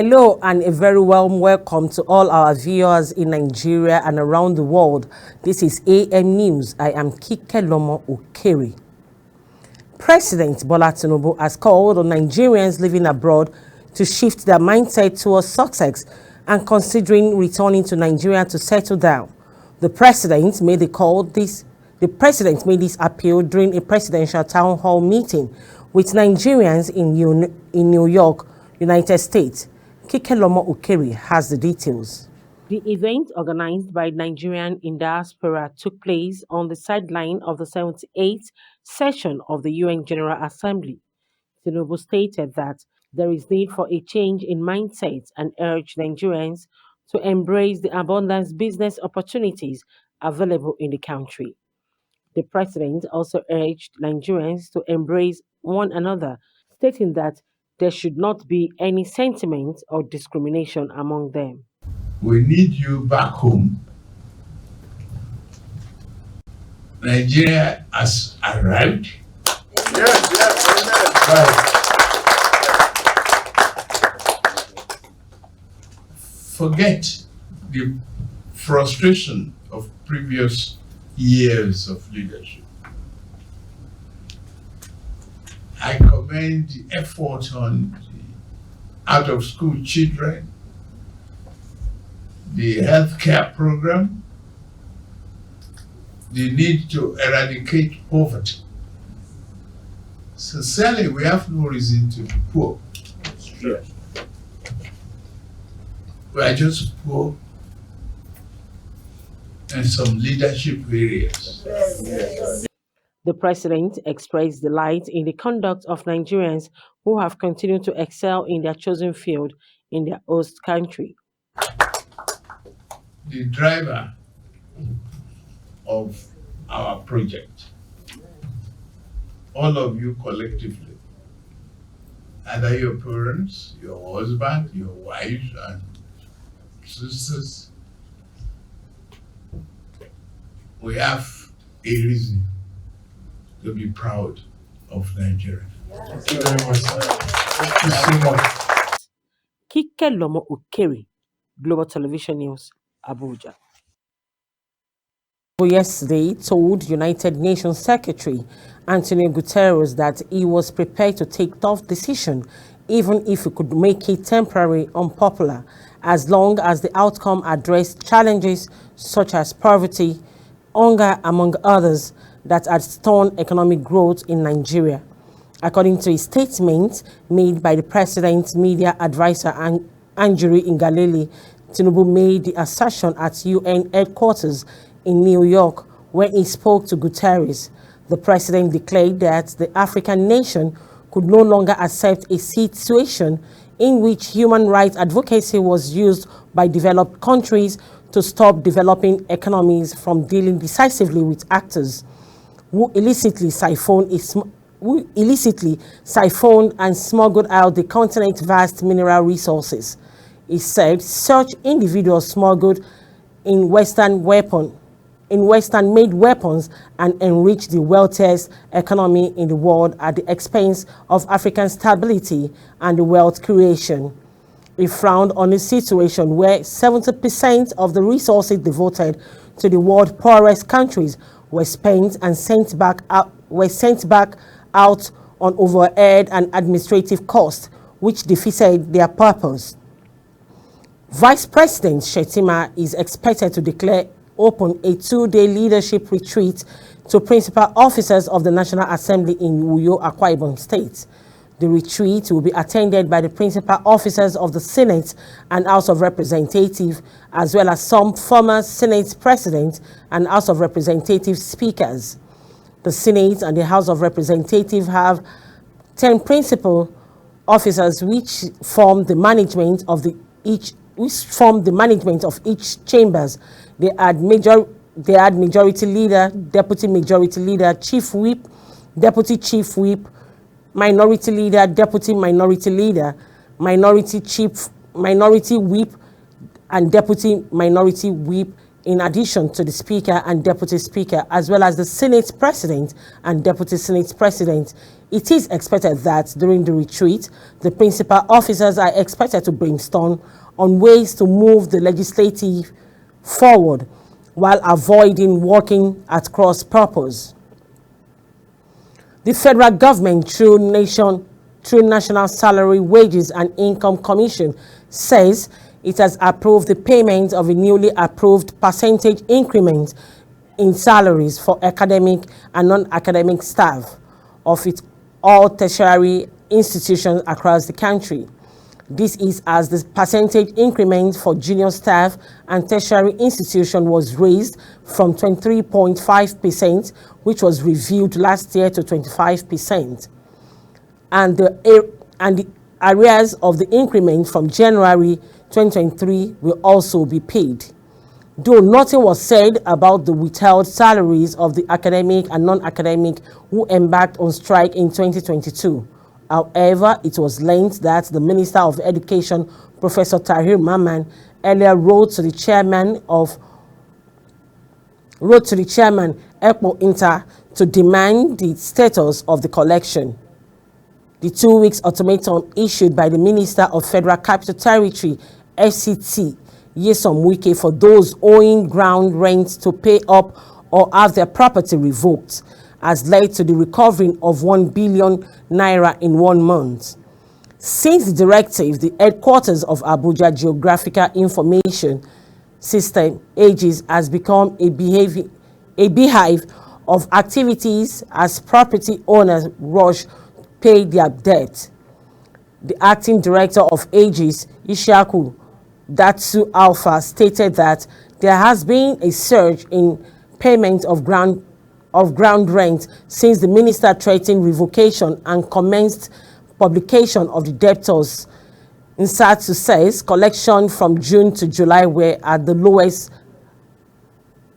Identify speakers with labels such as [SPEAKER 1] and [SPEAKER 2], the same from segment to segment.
[SPEAKER 1] Hello and a very warm welcome to all our viewers in Nigeria and around the world. This is AM News. I am Kike Lomo Okeri. President Bola Tinubu has called on Nigerians living abroad to shift their mindset towards success and considering returning to Nigeria to settle down. The president made this appeal during a presidential town hall meeting with Nigerians in New York, United States. Kike Lomo Okeri has the details. The event, organized by Nigerian in diaspora, took place on the sideline of the 78th session of the UN General Assembly. Tinubu stated that there is need for a change in mindset and urged Nigerians to embrace the abundant business opportunities available in the country. The president also urged Nigerians to embrace one another, stating that there should not be any sentiment or discrimination among them.
[SPEAKER 2] We need you back home. Nigeria has arrived. Forget the frustration of previous years of leadership. I commend the effort on the out-of-school children, the healthcare program, the need to eradicate poverty. Sincerely, we have no reason to be poor. Yes. We are just poor in some leadership areas.
[SPEAKER 1] The president expressed delight in the conduct of Nigerians who have continued to excel in their chosen field in their host country.
[SPEAKER 2] The driver of our project, all of you collectively, either your parents, your husband, your wife, and sisters, we have a reason to be proud of Nigeria. Thank you very much. Thank you so much.
[SPEAKER 1] Kike Lomo Okeri, Global Television News, Abuja. Yesterday told United Nations Secretary Antonio Guterres that he was prepared to take tough decisions even if he could make it temporary unpopular, as long as the outcome addressed challenges such as poverty, hunger, among others, that had stalled economic growth in Nigeria. According to a statement made by the president's media advisor Anjuri Ngalale, Tinubu made the assertion at UN headquarters in New York when he spoke to Guterres. The president declared that the African nation could no longer accept a situation in which human rights advocacy was used by developed countries to stop developing economies from dealing decisively with actors who illicitly siphoned and smuggled out the continent's vast mineral resources. He said such individuals smuggled in Western-made weapons and enriched the wealthiest economy in the world at the expense of African stability and the wealth creation. He frowned on a situation where 70% of the resources devoted to the world's poorest countries were spent and sent back out on overhead and administrative costs, which defeated their purpose. Vice President Shettima is expected to declare open a 2-day leadership retreat to principal officers of the National Assembly in Uyo, Akwa Ibom State. The retreat will be attended by the principal officers of the Senate and House of Representatives, as well as some former Senate presidents and House of Representatives speakers. The Senate and the House of Representatives have 10 principal officers which form the management of each chambers. They add majority leader, deputy majority leader, chief whip, deputy chief whip, minority leader, deputy minority leader, minority whip, and deputy minority whip, in addition to the Speaker and Deputy Speaker, as well as the Senate President and Deputy Senate President. It is expected that during the retreat, the principal officers are expected to brainstorm on ways to move the legislative forward while avoiding working at cross purpose. The federal government, through National Salary, Wages and Income Commission, says it has approved the payment of a newly approved percentage increment in salaries for academic and non-academic staff of all tertiary institutions across the country. This is as the percentage increment for junior staff and tertiary institution was raised from 23.5%, which was reviewed last year, to 25%. And the arrears of the increment from January 2023 will also be paid. Though nothing was said about the withheld salaries of the academic and non-academic who embarked on strike in 2022. However, it was learned that the Minister of Education, Professor Tahir Mamman, earlier wrote to the chairman ECPO Inter to demand the status of the collection. The 2 weeks ultimatum issued by the Minister of Federal Capital Territory, FCT, Nyesom Wike, for those owing ground rent to pay up or have their property revoked has led to the recovery of 1 billion naira in 1 month. Since the directive, the headquarters of Abuja Geographical Information System, AGIS, has become a beehive of activities as property owners rush to pay their debt. The acting director of AGIS, Ishaku Datsu Alpha, stated that there has been a surge in payment of ground rent since the minister threatened revocation and commenced publication of the debtors. Nsatsu says collection from June to July were at the lowest,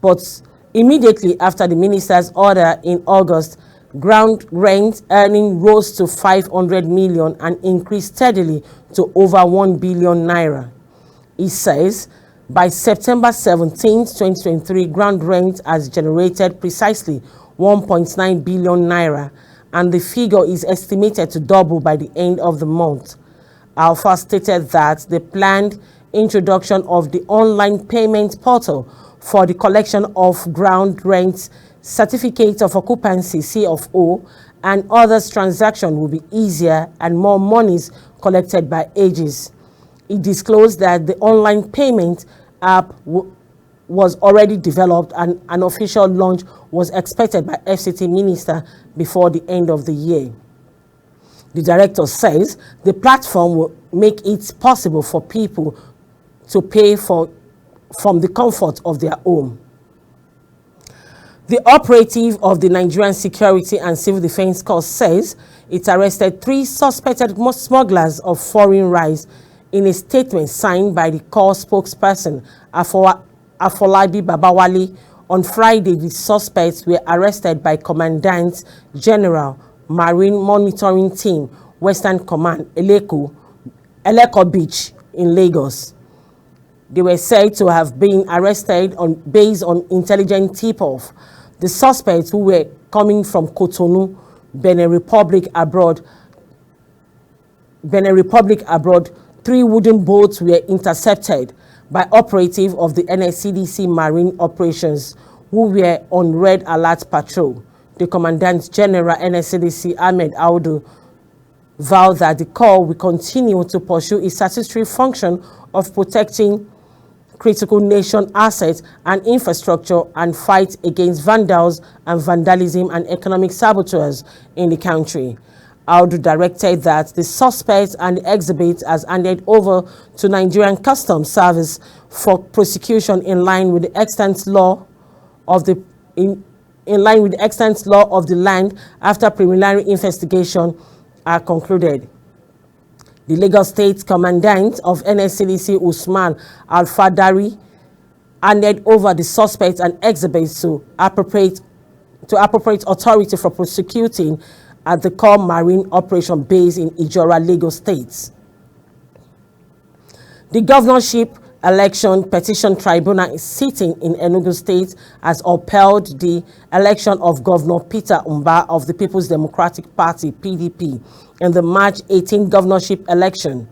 [SPEAKER 1] but immediately after the minister's order in August, ground rent earning rose to 500 million and increased steadily to over 1 billion naira. He says by September 17, 2023, ground rent has generated precisely 1.9 billion naira, and the figure is estimated to double by the end of the month. Alpha stated that the planned introduction of the online payment portal for the collection of ground rent, certificate of occupancy, CFO, and others transactions will be easier and more monies collected by AGIS. It disclosed that the online payment app was already developed and an official launch was expected by FCT Minister before the end of the year. The director says the platform will make it possible for people to pay from the comfort of their home. The operative of the Nigerian Security and Civil Defense Corps says it arrested 3 suspected smugglers of foreign rice. In a statement signed by the Corps spokesperson, Afolabi Babawale, on Friday, the suspects were arrested by Commandant General, Marine Monitoring Team, Western Command, Eleko Beach in Lagos. They were said to have been arrested based on intelligent tip-off. The suspects, who were coming from Cotonou, Benin Republic abroad, 3 wooden boats were intercepted by operatives of the NSCDC Marine Operations, who were on red alert patrol. The Commandant General NSCDC Ahmed Audu vowed that the Corps will continue to pursue its statutory function of protecting critical nation assets and infrastructure and fight against vandals and vandalism and economic saboteurs in the country. Audu directed that the suspects and the exhibits as handed over to Nigerian Customs Service for prosecution in line with the extant law of the land after preliminary investigation are concluded. The Lagos State Commandant of NSCDC Usman Al-Fadari handed over the suspects and exhibits to appropriate authority for prosecuting at the Corps Marine Operation Base in Ijora, Lagos State. The governorship Election Petition Tribunal is sitting in Enugu State has upheld the election of Governor Peter Umba of the People's Democratic Party, PDP, in the March 18 governorship election.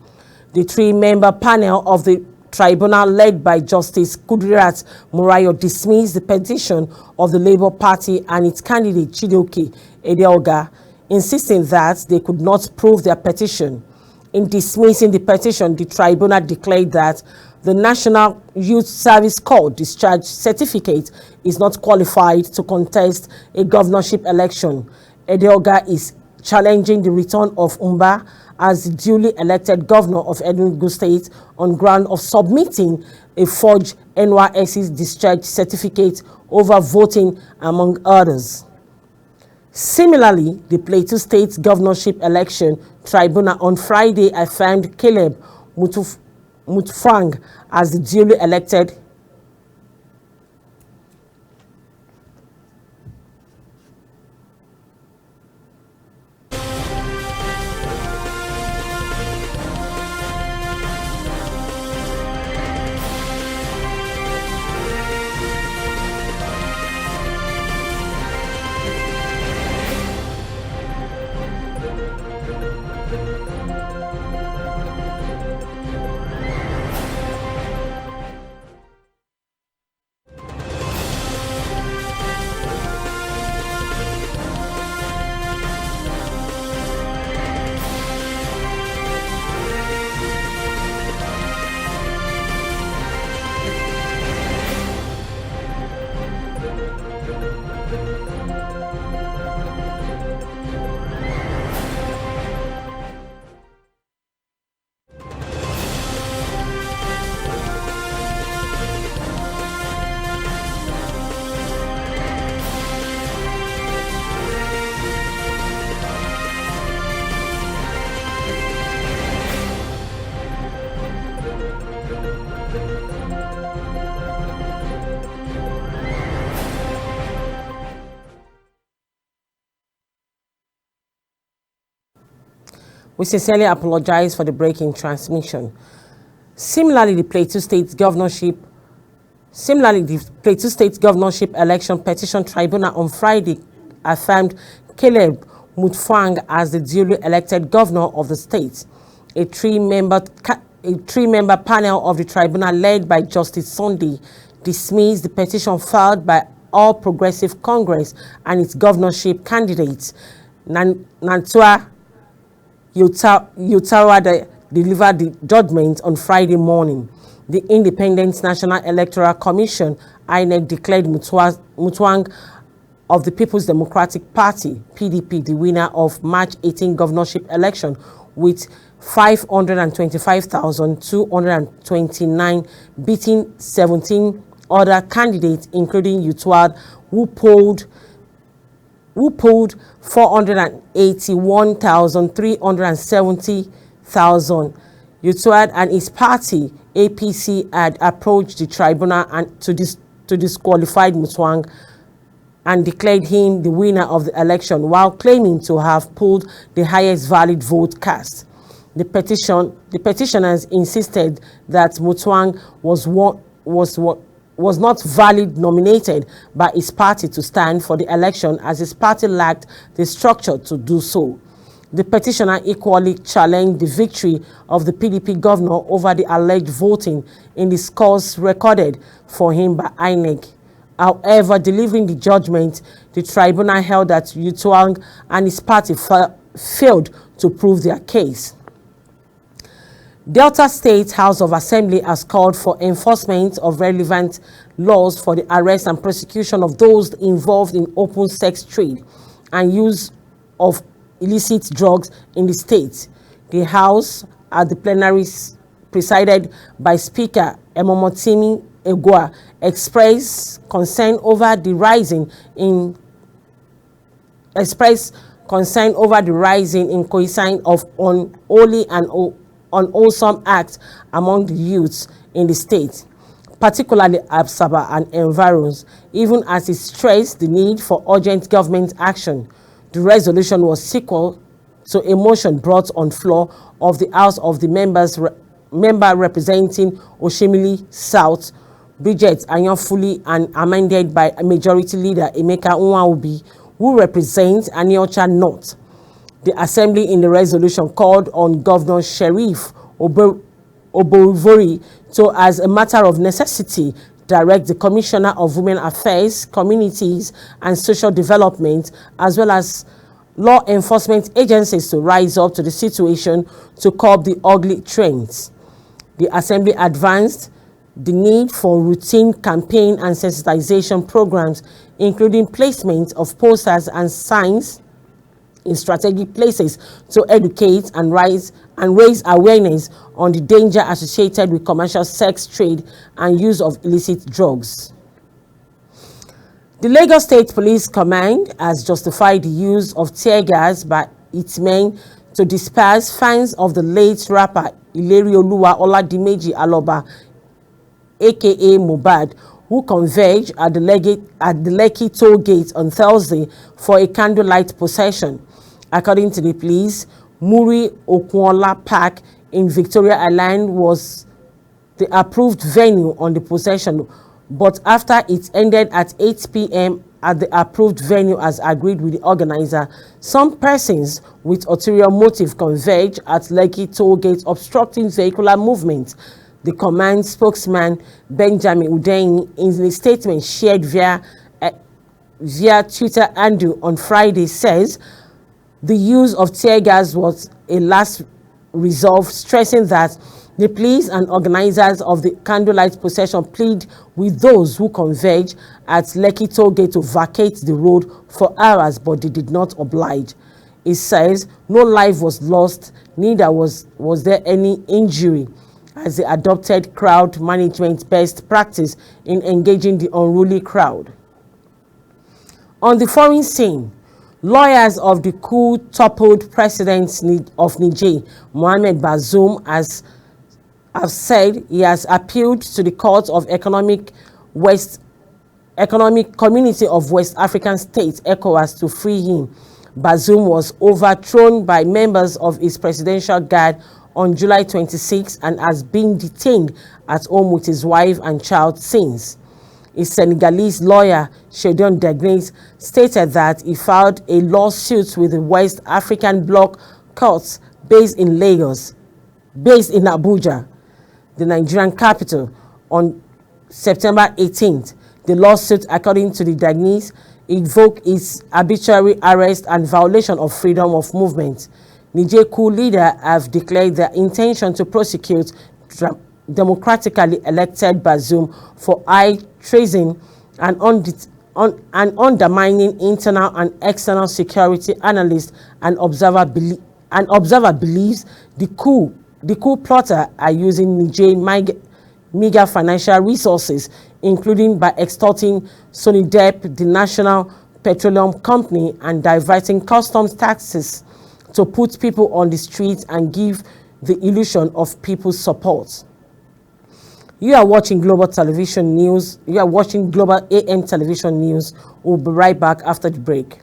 [SPEAKER 1] The three-member panel of the tribunal led by Justice Kudirat Murayo dismissed the petition of the Labour Party and its candidate Chidoke Edeoga, insisting that they could not prove their petition. In dismissing the petition, the tribunal declared that the National Youth Service Corps discharge certificate is not qualified to contest a governorship election. Edeoga is challenging the return of Umba as the duly elected governor of Enugu State on ground of submitting a forged NYSC discharge certificate over voting, among others. Similarly, the Plateau State Governorship Election Tribunal on Friday affirmed Caleb Mutfwang as the duly elected We sincerely apologize for the breaking transmission. Similarly, the Plateau State Governorship Election Petition Tribunal on Friday affirmed Caleb Mutfwang as the duly elected governor of the state. A three-member panel of the tribunal led by Justice Sunday dismissed the petition filed by All Progressive Congress and its governorship candidates. Nantua Yutara delivered the judgment on Friday morning. The Independent National Electoral Commission, INEC, declared Mutfwang of the People's Democratic Party, PDP, the winner of March 18 governorship election with 525,229, beating 17 other candidates, including Yutwad, who polled 481,370,000. Yutwad and his party, APC, had approached the tribunal and to disqualify Mutfwang and declared him the winner of the election while claiming to have pulled the highest valid vote cast. The petitioners insisted that Mutfwang was not valid nominated by his party to stand for the election as his party lacked the structure to do so. The petitioner equally challenged the victory of the PDP governor over the alleged voting in the scores recorded for him by INEC. However, delivering the judgment, the tribunal held that Yutwang and his party failed to prove their case. Delta State House of Assembly has called for enforcement of relevant laws for the arrest and prosecution of those involved in open sex trade and use of illicit drugs in the state. The House, at the plenary presided by Speaker Emomotimi Egua, expressed concern over the rising in coincidence of unholy and unwholesome acts among the youths in the state, particularly Absaba and environs, even as it stressed the need for urgent government action. The resolution was sequel to a motion brought on floor of the House of the members member representing Oshimili South, Bridget Anyonfuli, and amended by Majority Leader Emeka Nwaobi, who represents Aniocha North. The Assembly in the resolution called on Governor Sheriff Oborivori to, as a matter of necessity, direct the Commissioner of Women Affairs, Communities and Social Development, as well as law enforcement agencies to rise up to the situation to curb the ugly trends. The Assembly advanced the need for routine campaign and sensitization programs, including placement of posters and signs in strategic places to educate and raise awareness on the danger associated with commercial sex trade and use of illicit drugs. The Lagos State Police Command has justified the use of tear gas by its men to disperse fans of the late rapper Ilerioluwa Oladimeji Aloba, aka Mohbad, who converged at the Lekki toll gate on Thursday for a candlelight procession. According to the police, Muri Okunola Park in Victoria Island was the approved venue on the procession, but after it ended at 8 p.m. at the approved venue as agreed with the organizer, some persons with ulterior motive converged at Lekki toll gate, obstructing vehicular movement. The command spokesman Benjamin Udeni, in a statement shared via Twitter handle on Friday, says the use of tear gas was a last resort, stressing that the police and organizers of the candlelight procession plead with those who converge at Lekki toll gate to vacate the road for hours, but they did not oblige. It says no life was lost, neither was there any injury, as they adopted crowd management best practice in engaging the unruly crowd. On the foreign scene, lawyers of the coup-toppled president of Niger, Mohamed Bazoum, have said he has appealed to the Court of Economic Community of West African States, ECOWAS, to free him. Bazoum was overthrown by members of his presidential guard on July 26 and has been detained at home with his wife and child since. His Senegalese lawyer, Sheldon Degnes, stated that he filed a lawsuit with the West African Bloc courts based in Abuja, the Nigerian capital, on September 18th. The lawsuit, according to the Degnes, invoked his arbitrary arrest and violation of freedom of movement. Niger coup leader have declared their intention to prosecute democratically elected Bazoum for high treason and undermining internal and external security. Analysts and observer believes the coup plotter are using Niger meager financial resources, including by extorting Sonidep, the national petroleum company, and diverting customs taxes to put people on the streets and give the illusion of people's support. You are watching Global Television News. You are watching Global AM Television News. We'll be right back after the break.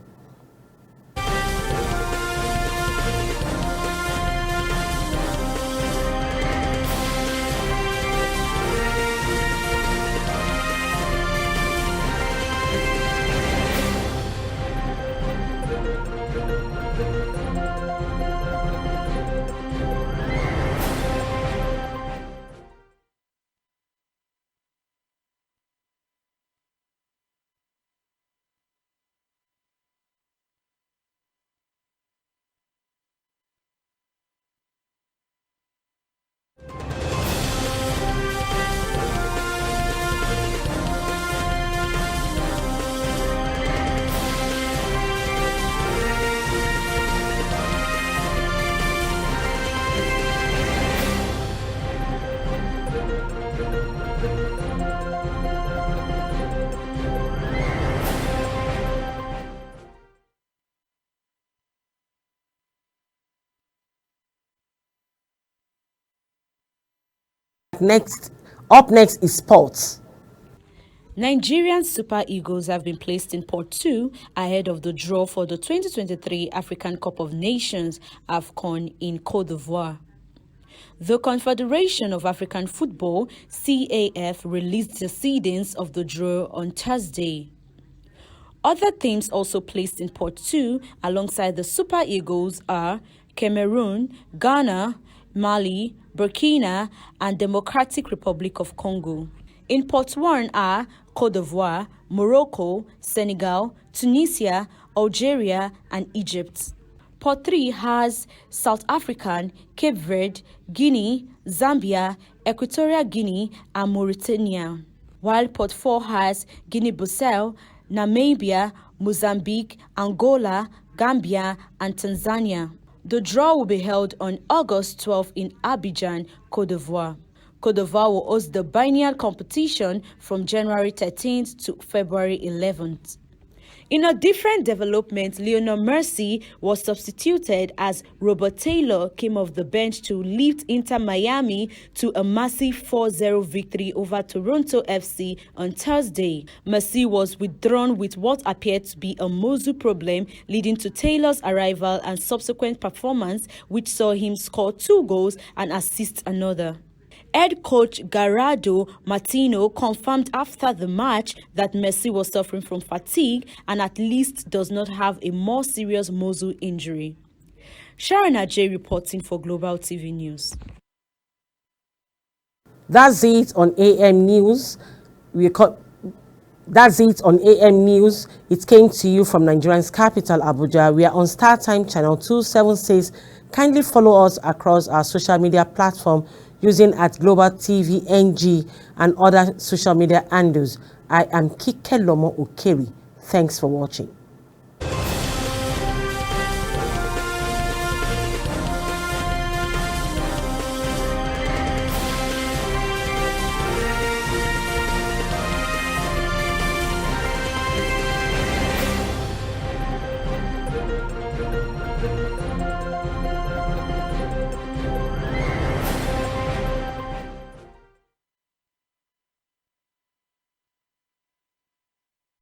[SPEAKER 1] Up next is sports.
[SPEAKER 3] Nigerian Super Eagles have been placed in Pot 2 ahead of the draw for the 2023 African Cup of Nations AFCON in Côte d'Ivoire. The Confederation of African Football, CAF, released the seedings of the draw on Thursday. Other teams also placed in Pot 2 alongside the Super Eagles are Cameroon, Ghana, Mali, Burkina, and Democratic Republic of Congo. In Pot 1 are Côte d'Ivoire, Morocco, Senegal, Tunisia, Algeria, and Egypt. Pot 3 has South African, Cape Verde, Guinea, Zambia, Equatorial Guinea, and Mauritania, while Pot 4 has Guinea-Bissau, Namibia, Mozambique, Angola, Gambia, and Tanzania. The draw will be held on August 12 in Abidjan, Côte d'Ivoire. Côte d'Ivoire will host the biennial competition from January 13th to February 11th. In a different development, Lionel Messi was substituted as Robert Taylor came off the bench to lift Inter Miami to a massive 4-0 victory over Toronto FC on Thursday. Messi was withdrawn with what appeared to be a muscle problem, leading to Taylor's arrival and subsequent performance, which saw him score 2 goals and assist another. Head coach Gerardo Martino confirmed after the match that Messi was suffering from fatigue and at least does not have a more serious muscle injury. Sharon Ajay reporting for Global TV News.
[SPEAKER 1] That's it on AM News. That's it on AM News. It came to you from Nigeria's capital, Abuja. We are on StarTime channel 276. Kindly follow us across our social media platform using @Global TV NG and other social media handles. I am Kike Lomo Okeri. Thanks for watching.